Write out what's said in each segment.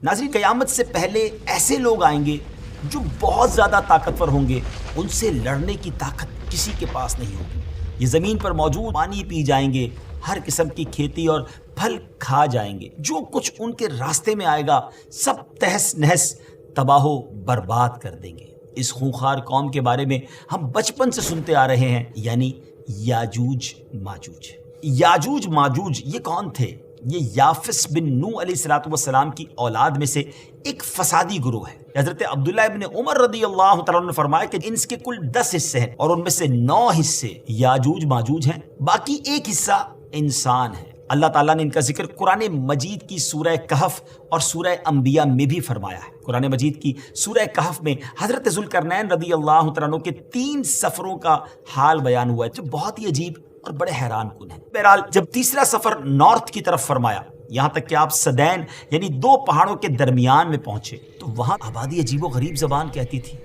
नाज़रीन, क़यामत से पहले ऐसे लोग आएंगे जो बहुत ज़्यादा ताकतवर होंगे, उनसे लड़ने की ताकत किसी के पास नहीं होगी। ये ज़मीन पर मौजूद पानी पी जाएंगे, हर किस्म की खेती और फल खा जाएंगे। जो कुछ उनके रास्ते में आएगा सब तहस नहस तबाहो बर्बाद कर देंगे। इस खूंखार कौम के बारे में हम बचपन से सुनते आ रहे हैं, यानी याजूज माजूज। याजूज माजूज ये कौन थे? ये याफिस बिन नूह अलैहिस्सलाम की औलाद में से एक फसादी गुरूह है। हज़रत अब्दुल्लाह इब्न उमर रदियल्लाहु तआला ने फरमाया कि इनके कुल 10 हिस्से हैं और उनमें से 9 हिस्से याजूज माजूज हैं, बाकी एक हिस्सा इंसान है। अल्लाह ताला ने इनका जिक्र कुरान मजीद की सूरह कहफ और सूरह अंबिया में भी फरमाया है। कुरान मजीद की सूरह कहफ में हज़रत ज़ुल्करनैन रदियल्लाहु तआला के 3 सफ़रों का हाल बयान हुआ है जो बहुत ही अजीब और बड़े हैरान कुन है। बहरहाल जब तीसरा सफ़र नॉर्थ की तरफ फरमाया, यहाँ तक कि आप सदैन यानी 2 पहाड़ों के दरमियान में पहुंचे, तो वहाँ आबादी अजीबो गरीब ज़बान कहती थी।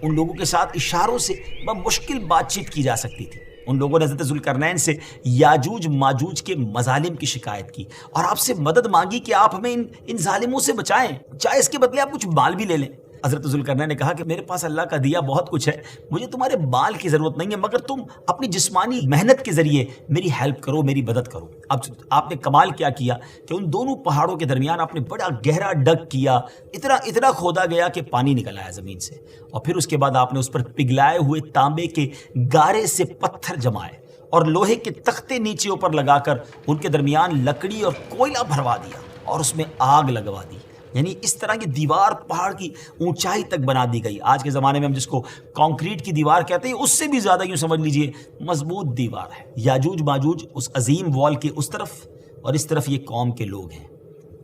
उन लोगों के साथ इशारों से मुश्किल बातचीत की जा सकती थी। उन लोगों ने हज़रत ज़ुल्करनैन से याजूज माजूज के मज़ालिम की शिकायत की और आपसे मदद मांगी कि आप हमें इन जालिमों से बचाएं, चाहे इसके बदले आप कुछ माल भी ले लें। हज़रत ज़ुल्करनैन ने कहा कि मेरे पास अल्लाह का दिया बहुत कुछ है, मुझे तुम्हारे माल की ज़रूरत नहीं है, मगर तुम अपनी जिस्मानी मेहनत के ज़रिए मेरी हेल्प करो, मेरी मदद करो। अब आपने कमाल क्या किया कि उन दोनों पहाड़ों के दरमियान आपने बड़ा गहरा डग किया, इतना खोदा गया कि पानी निकल आया ज़मीन से, और फिर उसके बाद आपने उस पर पिघलाए हुए तांबे के गारे से पत्थर जमाए और लोहे के तख्ते नीचे ऊपर लगाकर उनके दरमियान लकड़ी और कोयला भरवा दिया और उसमें आग लगवा दी। यानी इस तरह की दीवार पहाड़ की ऊंचाई तक बना दी गई। आज के ज़माने में हम जिसको कंक्रीट की दीवार कहते हैं, उससे भी ज़्यादा यूँ समझ लीजिए मजबूत दीवार है। याजूज माजूज उस अजीम वॉल के उस तरफ और इस तरफ ये कौम के लोग हैं।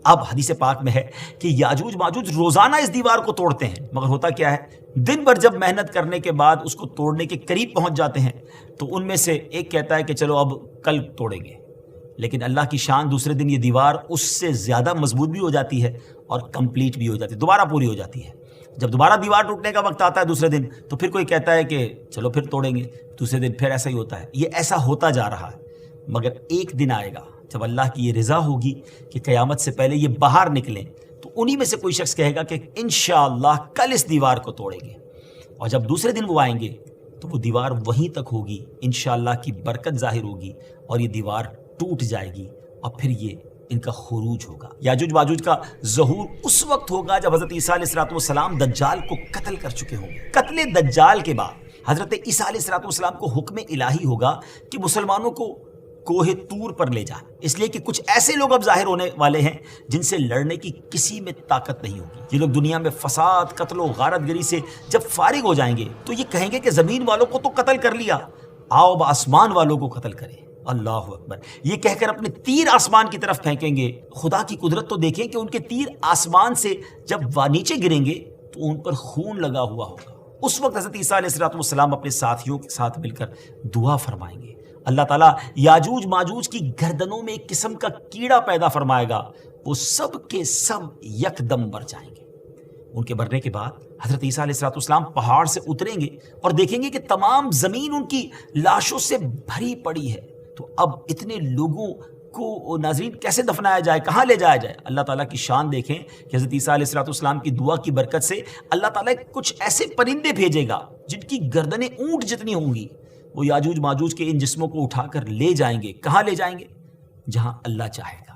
अब हदीस पाक में है कि याजूज माजूज रोज़ाना इस दीवार को तोड़ते हैं, मगर होता क्या है, दिन भर जब मेहनत करने के बाद उसको तोड़ने के करीब पहुँच जाते हैं तो उनमें से एक कहता है कि चलो अब कल तोड़ेंगे, लेकिन अल्लाह की शान दूसरे दिन ये दीवार उससे ज़्यादा मजबूत भी हो जाती है और कंप्लीट भी हो जाती है, दोबारा पूरी हो जाती है। जब दोबारा दीवार टूटने का वक्त आता है दूसरे दिन, तो फिर कोई कहता है कि चलो फिर तोड़ेंगे, दूसरे दिन फिर ऐसा ही होता है। ये ऐसा होता जा रहा है, मगर एक दिन आएगा जब अल्लाह की ये रज़ा होगी कि क़यामत से पहले ये बाहर निकलें, तो उन्हीं में से कोई शख्स कहेगा कि इंशाअल्लाह कल इस दीवार को तोड़ेंगे, और जब दूसरे दिन वो आएंगे तो वो दीवार वहीं तक होगी, इंशाअल्लाह की बरकत ज़ाहिर होगी और ये दीवार टूट जाएगी और फिर ये इनका खुरूज होगा। याजूज माजूज का ज़हूर उस वक्त होगा जब हज़रत ईसा अलैहिस्सलाम दज्जाल को कत्ल कर चुके होंगे। कत्ल दज्जाल के बाद हज़रत ईसा अलैहिस्सलाम को हुक्म इलाही होगा कि मुसलमानों को कोहे तूर पर ले जाए, इसलिए कि कुछ ऐसे लोग अब जाहिर होने वाले हैं जिनसे लड़ने की किसी में ताकत नहीं होगी। ये लोग दुनिया में फसाद, कत्ल गारतगिरी से जब फारिग हो जाएंगे तो ये कहेंगे कि ज़मीन वालों को तो कत्ल कर लिया, आओ अब आसमान वालों को कत्ल करें। अल्लाहु अकबर, ये कहकर अपने तीर आसमान की तरफ फेंकेंगे। खुदा की कुदरत तो देखें कि उनके तीर आसमान से जब नीचे गिरेंगे तो उन पर खून लगा हुआ होगा। उस वक्त हज़रत ईसा अलैहिस्सलाम अपने साथियों के साथ मिलकर दुआ फरमाएंगे। अल्लाह ताला याजूज माजूज की गर्दनों में एक किस्म का कीड़ा पैदा फरमाएगा, वो सब के सब यकदम मर जाएंगे। उनके मरने के बाद हज़रत ईसा अलैहिस्सलाम पहाड़ से उतरेंगे और देखेंगे कि तमाम ज़मीन उनकी लाशों से भरी पड़ी है। तो अब इतने लोगों को नाज़रीन कैसे दफनाया जाए, कहाँ ले जाया जाए? अल्लाह ताला की शान देखें कि हज़रत ईसा अलैहिस्सलाम की दुआ की बरकत से अल्लाह ताला कुछ ऐसे परिंदे भेजेगा जिनकी गर्दनें ऊंट जितनी होंगी। वो याजूज माजूज के इन जिस्मों को उठाकर ले जाएंगे। कहाँ ले जाएंगे? जहाँ अल्लाह चाहेगा।